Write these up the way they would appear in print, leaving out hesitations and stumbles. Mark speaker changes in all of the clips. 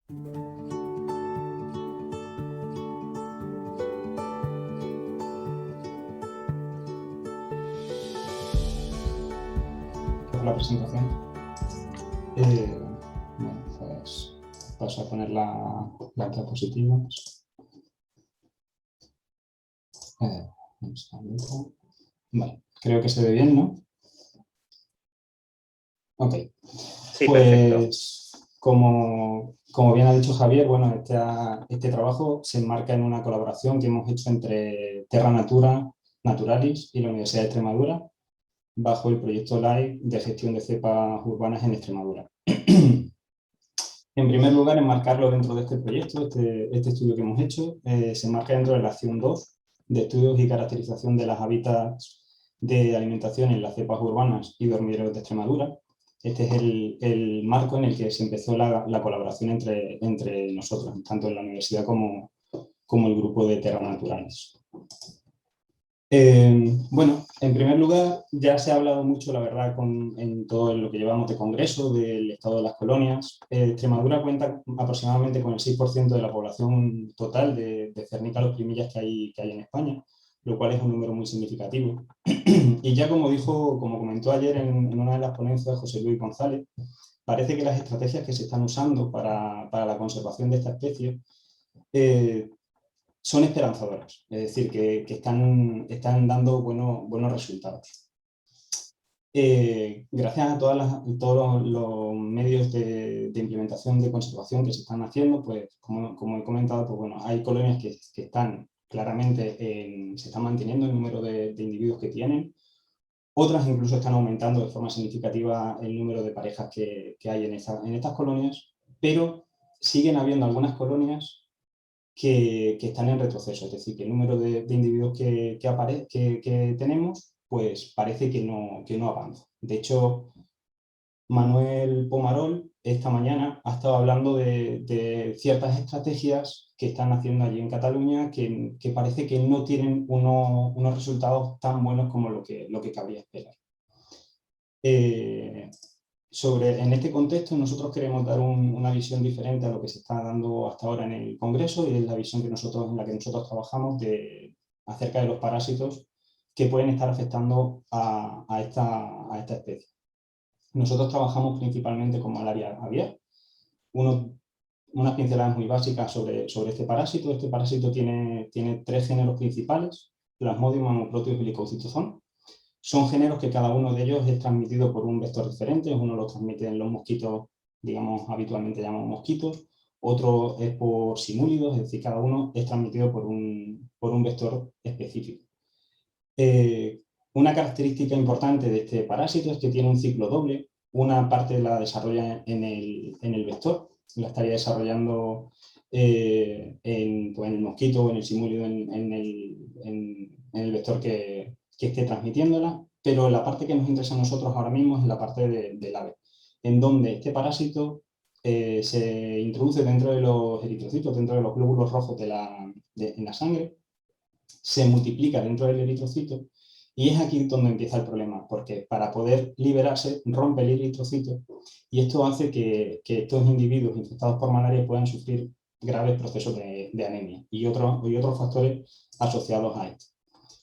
Speaker 1: Por la presentación. Bueno, pues paso a poner las diapositivas. Un segundito. Vale, creo que se ve bien, ¿no? Ok.
Speaker 2: Sí,
Speaker 1: pues como bien ha dicho Javier, bueno, este trabajo se enmarca en una colaboración que hemos hecho entre Terra Natura, Naturalis y la Universidad de Extremadura bajo el proyecto LIFE de gestión de cepas urbanas en Extremadura. En primer lugar, enmarcarlo dentro de este proyecto, este estudio que hemos hecho, se enmarca dentro de la acción 2 de estudios y caracterización de las hábitats de alimentación en las cepas urbanas y dormideros de Extremadura. Este es el marco en el que se empezó la colaboración entre nosotros, tanto en la universidad como el grupo de Terra Naturalis. Bueno, en primer lugar, ya se ha hablado mucho, la verdad, en todo lo que llevamos de congreso, del estado de las colonias. Extremadura cuenta aproximadamente con el 6% de la población total de cernícalos primillas que hay en España, lo cual es un número muy significativo. Y ya como comentó ayer en una de las ponencias José Luis González, parece que las estrategias que se están usando para la conservación de esta especie son esperanzadoras, es decir, que están dando buenos resultados. Gracias a todos los medios de implementación de conservación que se están haciendo, pues como he comentado, pues bueno, hay colonias que están claramente, se están manteniendo el número de individuos que tienen, otras incluso están aumentando de forma significativa el número de parejas que hay en estas colonias, pero siguen habiendo algunas colonias que están en retroceso, es decir, que el número de individuos que tenemos, pues parece que no avanza. De hecho, Manuel Pomarol esta mañana ha estado hablando de ciertas estrategias que están haciendo allí en Cataluña que parece que no tienen unos resultados tan buenos como lo que cabría esperar. En este contexto nosotros queremos dar una visión diferente a lo que se está dando hasta ahora en el Congreso y es la visión en la que nosotros trabajamos acerca de los parásitos que pueden estar afectando a esta especie. Nosotros trabajamos principalmente con malaria aviar. Unas pinceladas muy básicas sobre este parásito. Este parásito tiene 3 géneros principales: Plasmodium, Haemoproteus y Leucocitoson. Son géneros que cada uno de ellos es transmitido por un vector diferente. Uno lo transmite en los mosquitos, digamos, habitualmente llamamos mosquitos. Otro es por simúlidos, es decir, cada uno es transmitido por un vector específico. Una característica importante de este parásito es que tiene un ciclo doble. Una parte la desarrolla en el vector, la estaría desarrollando en el mosquito o en el simúlido en el vector que esté transmitiéndola, pero la parte que nos interesa a nosotros ahora mismo es la parte del ave, en donde este parásito se introduce dentro de los eritrocitos, dentro de los glóbulos rojos en la sangre, se multiplica dentro del eritrocito y es aquí donde empieza el problema, porque para poder liberarse rompe el eritrocito y esto hace que estos individuos infectados por malaria puedan sufrir graves procesos de anemia y otros factores asociados a esto.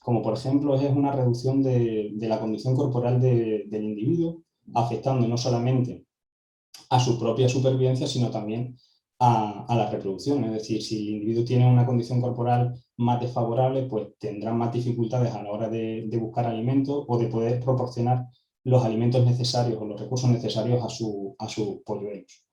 Speaker 1: Como por ejemplo es una reducción de la condición corporal del individuo, afectando no solamente a su propia supervivencia, sino también a la reproducción. Es decir, si el individuo tiene una condición corporal más desfavorable, pues tendrá más dificultades a la hora de buscar alimentos o de poder proporcionar los alimentos necesarios o los recursos necesarios a sus polluelos.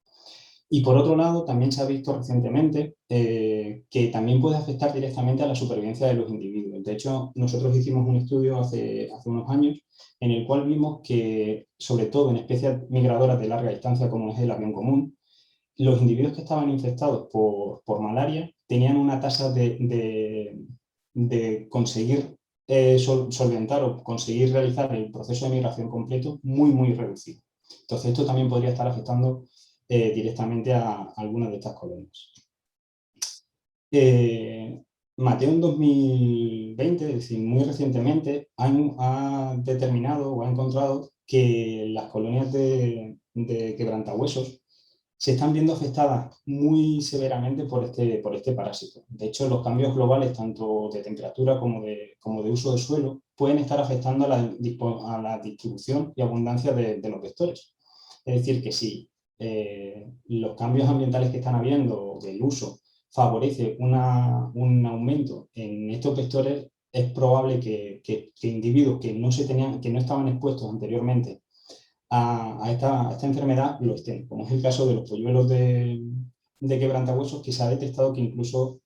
Speaker 1: Y por otro lado, también se ha visto recientemente que también puede afectar directamente a la supervivencia de los individuos. De hecho, nosotros hicimos un estudio hace unos años en el cual vimos que, sobre todo en especies migradoras de larga distancia como es el avión común, los individuos que estaban infectados por malaria tenían una tasa de conseguir solventar o conseguir realizar el proceso de migración completo muy reducido. Entonces, esto también podría estar afectando directamente a algunas de estas colonias. Mateo en 2020, es decir, muy recientemente, ha determinado o ha encontrado que las colonias de quebrantahuesos se están viendo afectadas muy severamente por este parásito. De hecho, los cambios globales, tanto de temperatura como de uso de suelo, pueden estar afectando a la distribución y abundancia de los vectores. Es decir, que si los cambios ambientales que están habiendo del uso favorece un aumento en estos vectores, es probable que individuos que no estaban expuestos anteriormente a esta enfermedad lo estén, como es el caso de los polluelos de quebrantahuesos, que se ha detectado que incluso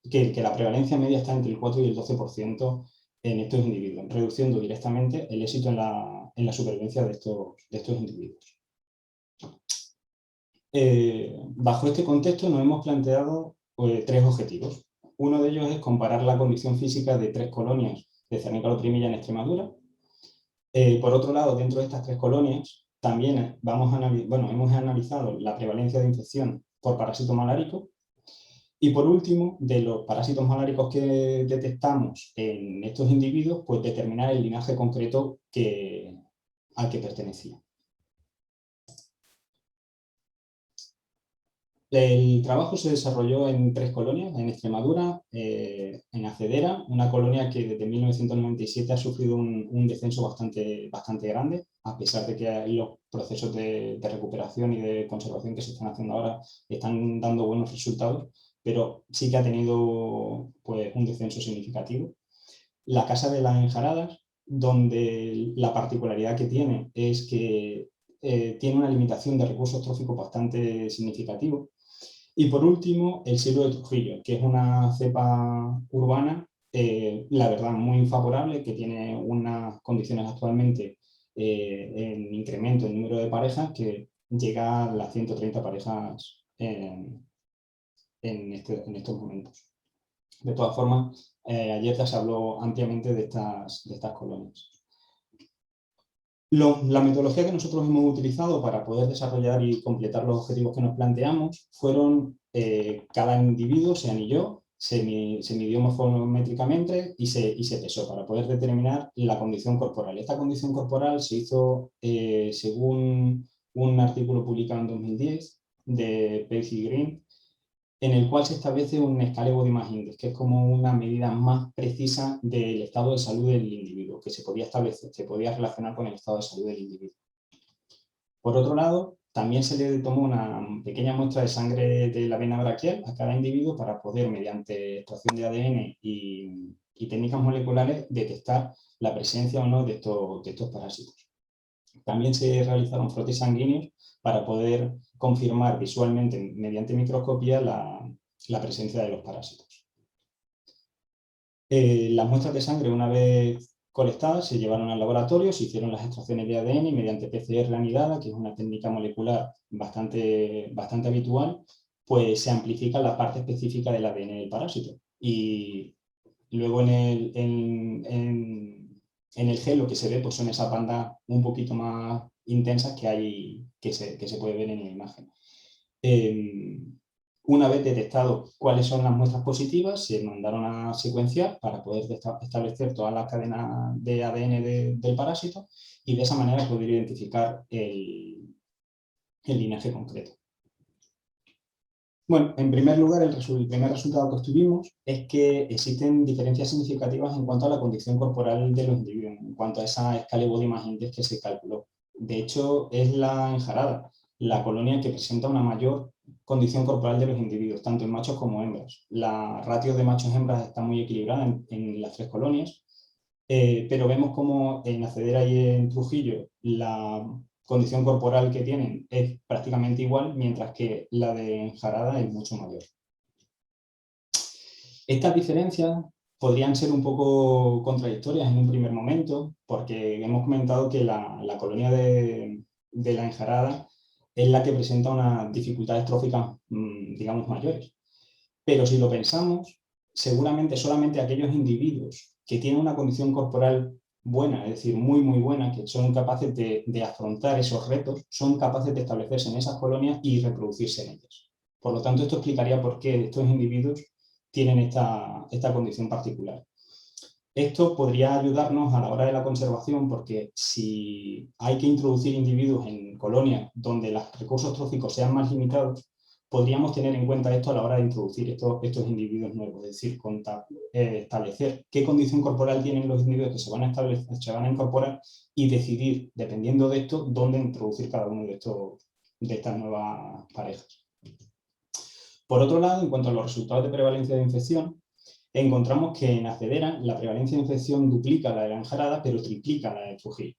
Speaker 1: que la prevalencia media está entre el 4 y el 12% en estos individuos, reduciendo directamente el éxito en la supervivencia de estos individuos. Bajo este contexto nos hemos planteado 3 objetivos. Uno de ellos es comparar la condición física de 3 colonias de Cernicalotrimilla en Extremadura. Por otro lado, dentro de estas 3 colonias, también hemos analizado la prevalencia de infección por parásito malárico. Y por último, de los parásitos maláricos que detectamos en estos individuos, pues determinar el linaje concreto al que pertenecía. El trabajo se desarrolló en 3 colonias, en Extremadura, en Acedera, una colonia que desde 1997 ha sufrido un descenso bastante grande, a pesar de que los procesos de recuperación y de conservación que se están haciendo ahora están dando buenos resultados, pero sí que ha tenido pues, un descenso significativo. La Casa de las Enjaradas, donde la particularidad que tiene es que tiene una limitación de recursos tróficos bastante significativo. Y por último, el Silo de Trujillo, que es una cepa urbana, la verdad, muy favorable, que tiene unas condiciones actualmente en incremento en número de parejas que llega a las 130 parejas en estos momentos. De todas formas, ayer ya se habló ampliamente de estas colonias. La metodología que nosotros hemos utilizado para poder desarrollar y completar los objetivos que nos planteamos fueron cada individuo se anilló, se midió morfométricamente y se pesó para poder determinar la condición corporal. Esta condición corporal se hizo según un artículo publicado en 2010 de Pace y Green, en el cual se establece un Scale Body Mass Index, que es como una medida más precisa del estado de salud del individuo, que se podía relacionar con el estado de salud del individuo. Por otro lado, también se le tomó una pequeña muestra de sangre de la vena braquial a cada individuo para poder, mediante extracción de ADN y técnicas moleculares, detectar la presencia o no de estos parásitos. También se realizaron frotes sanguíneos para poder confirmar visualmente, mediante microscopía, la presencia de los parásitos. Las muestras de sangre, una vez colectadas, se llevaron al laboratorio, se hicieron las extracciones de ADN y mediante PCR anidada, que es una técnica molecular bastante habitual, pues se amplifica la parte específica del ADN del parásito. Y luego en el gel lo que se ve pues son esas bandas un poquito más intensas que se puede ver en la imagen. Una vez detectado cuáles son las muestras positivas, se mandaron a secuenciar para poder establecer todas las cadenas de ADN del parásito y de esa manera poder identificar el linaje concreto. Bueno, en primer lugar, el primer resultado que obtuvimos es que existen diferencias significativas en cuanto a la condición corporal de los individuos, en cuanto a esa Scale Body Mass Index que se calculó. De hecho, es la enjarada, la colonia que presenta una mayor condición corporal de los individuos, tanto en machos como hembras. La ratio de machos-hembras está muy equilibrada en las 3 colonias, pero vemos como en Acedera y en Trujillo la condición corporal que tienen es prácticamente igual, mientras que la de Enjarada es mucho mayor. Estas diferencias podrían ser un poco contradictorias en un primer momento, porque hemos comentado que la colonia de la Enjarada es la que presenta unas dificultades tróficas, digamos, mayores. Pero si lo pensamos, seguramente solamente aquellos individuos que tienen una condición corporal buena, es decir, muy buena, que son capaces de afrontar esos retos, son capaces de establecerse en esas colonias y reproducirse en ellas. Por lo tanto, esto explicaría por qué estos individuos tienen esta condición particular. Esto podría ayudarnos a la hora de la conservación porque si hay que introducir individuos en colonias donde los recursos tróficos sean más limitados, podríamos tener en cuenta esto a la hora de introducir estos individuos nuevos, es decir, establecer qué condición corporal tienen los individuos que se van a incorporar y decidir, dependiendo de esto, dónde introducir cada uno de estas nuevas parejas. Por otro lado, en cuanto a los resultados de prevalencia de infección, encontramos que en Acedera la prevalencia de infección duplica la de la enjarada, pero triplica la de Trujillo.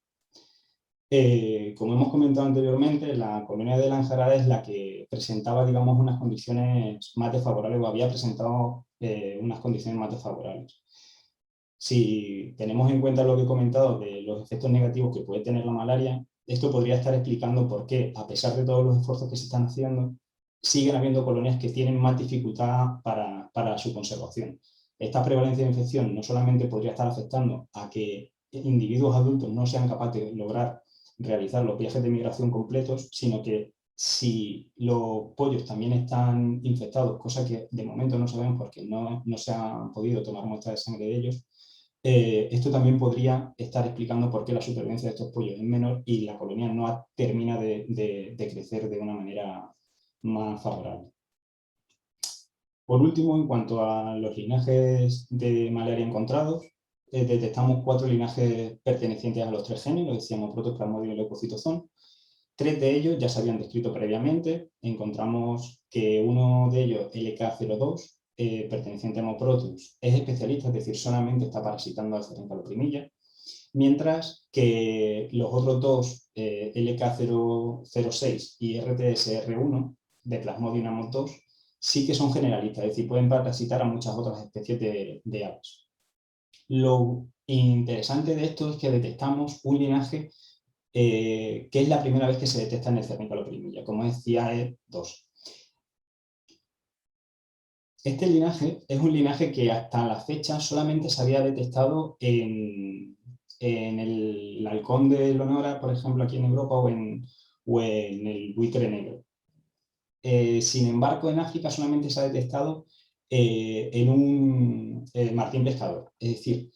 Speaker 1: Como hemos comentado anteriormente, la colonia de la enjarada es la que presentaba, digamos, unas condiciones más desfavorables, o había presentado unas condiciones más desfavorables. Si tenemos en cuenta lo que he comentado de los efectos negativos que puede tener la malaria, esto podría estar explicando por qué, a pesar de todos los esfuerzos que se están haciendo, siguen habiendo colonias que tienen más dificultad para su conservación. Esta prevalencia de infección no solamente podría estar afectando a que individuos adultos no sean capaces de lograr realizar los viajes de migración completos, sino que si los pollos también están infectados, cosa que de momento no sabemos porque no se han podido tomar muestras de sangre de ellos, esto también podría estar explicando por qué la supervivencia de estos pollos es menor y la colonia no termina de crecer de una manera más favorable. Por último, en cuanto a los linajes de malaria encontrados, detectamos 4 linajes pertenecientes a los 3 géneros, decíamos Protoplasmodium y Leucocitozón. 3 de ellos ya se habían descrito previamente. Encontramos que uno de ellos, LK02, perteneciente a Hemoproteus, es especialista, es decir, solamente está parasitando al Cernicaloprimilla, mientras que los otros dos, LK006 y RTSR1, de Plasmodium amos 2, sí que son generalistas, es decir, pueden parasitar a muchas otras especies de aves. Lo interesante de esto es que detectamos un linaje que es la primera vez que se detecta en el Cernicaloprimilla, como es CIAE2. Este linaje es un linaje que hasta la fecha solamente se había detectado en el halcón de Leonora, por ejemplo, aquí en Europa, o en el buitre negro. Sin embargo, en África solamente se ha detectado en un martín pescador. Es decir,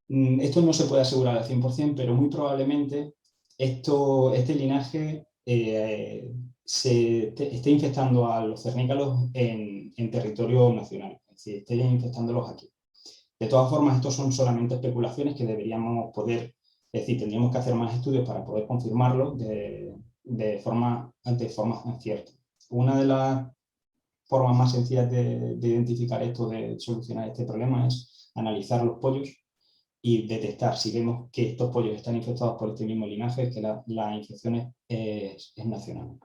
Speaker 1: esto no se puede asegurar al 100%, pero muy probablemente este linaje esté infectando a los cernícalos en territorio nacional, es decir, esté infectándolos aquí. De todas formas, estos son solamente especulaciones que deberíamos poder, es decir, tendríamos que hacer más estudios para poder confirmarlo de forma cierta. Una de las formas más sencillas de identificar esto, de solucionar este problema, es analizar los pollos y detectar si vemos que estos pollos están infectados por este mismo linaje, que la infección es nacional.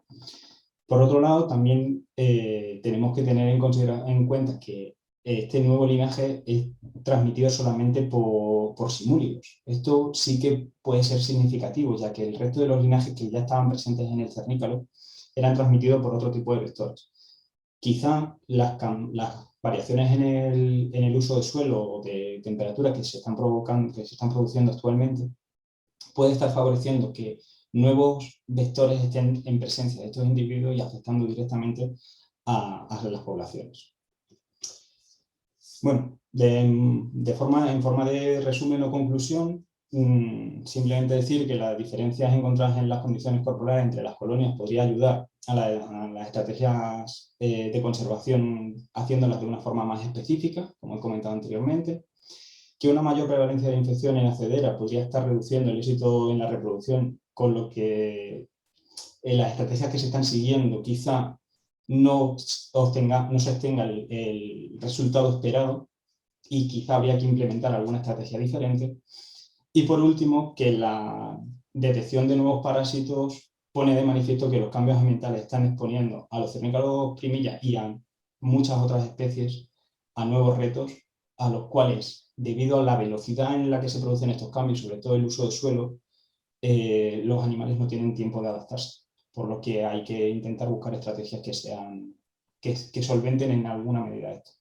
Speaker 1: Por otro lado, también tenemos que tener en cuenta que este nuevo linaje es transmitido solamente por simúlidos. Esto sí que puede ser significativo, ya que el resto de los linajes que ya estaban presentes en el cernícalo eran transmitidos por otro tipo de vectores. Quizá las variaciones en el uso de suelo o de temperatura que se están produciendo actualmente puede estar favoreciendo que nuevos vectores estén en presencia de estos individuos y afectando directamente a las poblaciones. Bueno, en forma de resumen o conclusión, simplemente decir que las diferencias encontradas en las condiciones corporales entre las colonias podría ayudar a las estrategias de conservación haciéndolas de una forma más específica, como he comentado anteriormente, que una mayor prevalencia de infección en Acedera podría estar reduciendo el éxito en la reproducción, con lo que las estrategias que se están siguiendo quizá no se obtenga el resultado esperado y quizá habría que implementar alguna estrategia diferente. Y por último, que la detección de nuevos parásitos pone de manifiesto que los cambios ambientales están exponiendo a los Cernicalosprimilla y a muchas otras especies a nuevos retos, a los cuales, debido a la velocidad en la que se producen estos cambios, sobre todo el uso de suelo, los animales no tienen tiempo de adaptarse, por lo que hay que intentar buscar estrategias que solventen en alguna medida esto.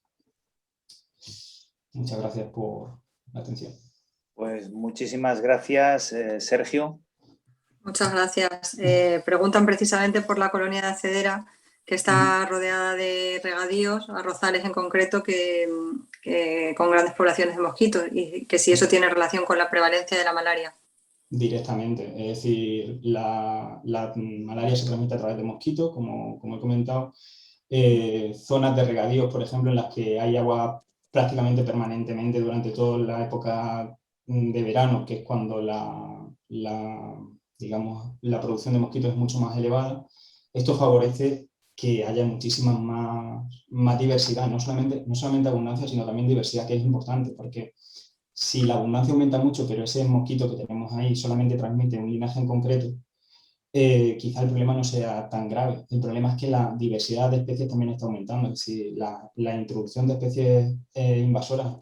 Speaker 1: Muchas gracias por la atención.
Speaker 2: Pues muchísimas gracias, Sergio.
Speaker 3: Muchas gracias. Preguntan precisamente por la colonia de Acedera, que está rodeada de regadíos regadíos, arrozales en concreto, que con grandes poblaciones de mosquitos, y que si eso tiene relación con la prevalencia de la malaria.
Speaker 1: Directamente, es decir, la malaria se transmite a través de mosquitos, como he comentado. Zonas de regadíos, por ejemplo, en las que hay agua prácticamente permanentemente durante toda la época de verano, que es cuando digamos, la producción de mosquitos es mucho más elevada. Esto favorece que haya muchísima más diversidad, no solamente abundancia, sino también diversidad, que es importante, porque si la abundancia aumenta mucho, pero ese mosquito que tenemos ahí solamente transmite un linaje en concreto, quizá el problema no sea tan grave. El problema es que la diversidad de especies también está aumentando. Es decir, la introducción de especies invasoras,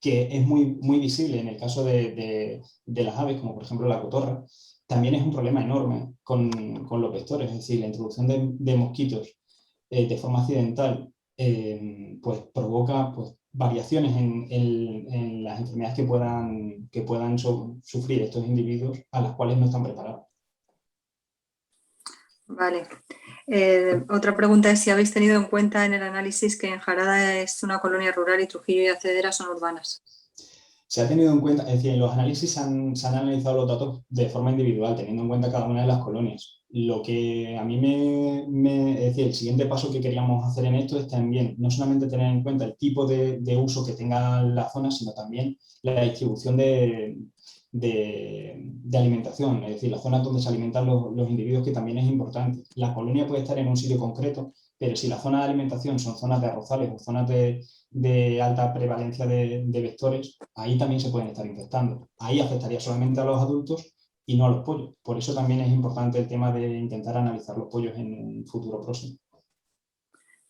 Speaker 1: que es muy visible en el caso de las aves, como por ejemplo la cotorra, también es un problema enorme con los vectores. Es decir, la introducción de mosquitos de forma accidental pues provoca pues, variaciones en las enfermedades que puedan sufrir estos individuos, a las cuales no están preparados.
Speaker 3: Vale. Otra pregunta es si habéis tenido en cuenta en el análisis que Enjarada es una colonia rural y Trujillo y Acedera son urbanas.
Speaker 1: Se ha tenido en cuenta, es decir, en los análisis se han analizado los datos de forma individual, teniendo en cuenta cada una de las colonias. Lo que a mí es decir, el siguiente paso que queríamos hacer en esto es también no solamente tener en cuenta el tipo de uso que tenga la zona, sino también la distribución de alimentación, es decir, las zonas donde se alimentan los individuos, que también es importante. La colonia puede estar en un sitio concreto, pero si la zona de alimentación son zonas de arrozales o zonas de alta prevalencia de vectores, ahí también se pueden estar infectando. Ahí afectaría solamente a los adultos y no a los pollos. Por eso también es importante el tema de intentar analizar los pollos en un futuro próximo.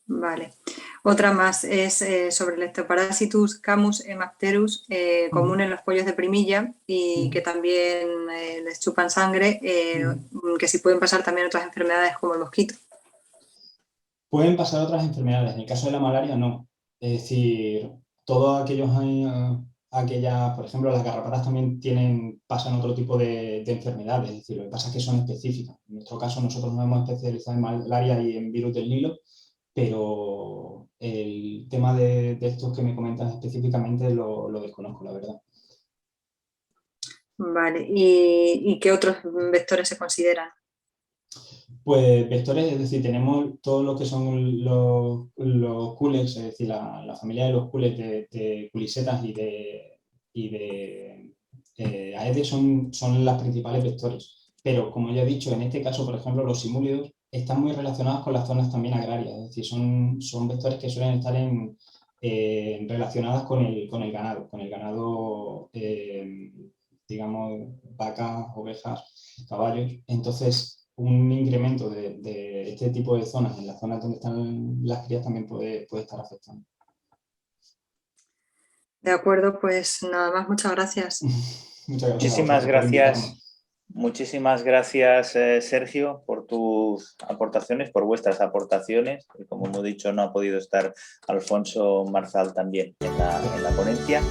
Speaker 3: Vale. Otra más es sobre el Leptoparasitus camus hemapterus, común en los pollos de primilla y que también les chupan sangre, que sí pueden pasar también otras enfermedades como el mosquito.
Speaker 1: Pueden pasar otras enfermedades. En el caso de la malaria, no. Es decir, todos aquellas, por ejemplo, las garrapatas también pasan otro tipo de enfermedades. Es decir, lo que pasa es que son específicas. En nuestro caso, nosotros nos hemos especializado en malaria y en virus del Nilo, pero el tema de estos que me comentas específicamente lo desconozco, la verdad.
Speaker 3: Vale. ¿Y qué otros vectores se consideran?
Speaker 1: Pues vectores, es decir, tenemos todo lo que son los culex, es decir, la familia de los culex de culisetas y de aedes son las principales vectores. Pero, como ya he dicho, en este caso, por ejemplo, los simúlidos están muy relacionados con las zonas también agrarias, es decir, son vectores que suelen estar relacionadas con el ganado, digamos, vacas, ovejas, caballos. Entonces, un incremento de este tipo de zonas en las zonas donde están las crías también puede estar afectando.
Speaker 3: De acuerdo, pues nada más, muchas gracias.
Speaker 1: Muchas gracias.
Speaker 2: Muchísimas gracias. Muchísimas gracias, Sergio, por tus aportaciones, por vuestras aportaciones. Y como hemos dicho, no ha podido estar Alfonso Marzal también en la ponencia.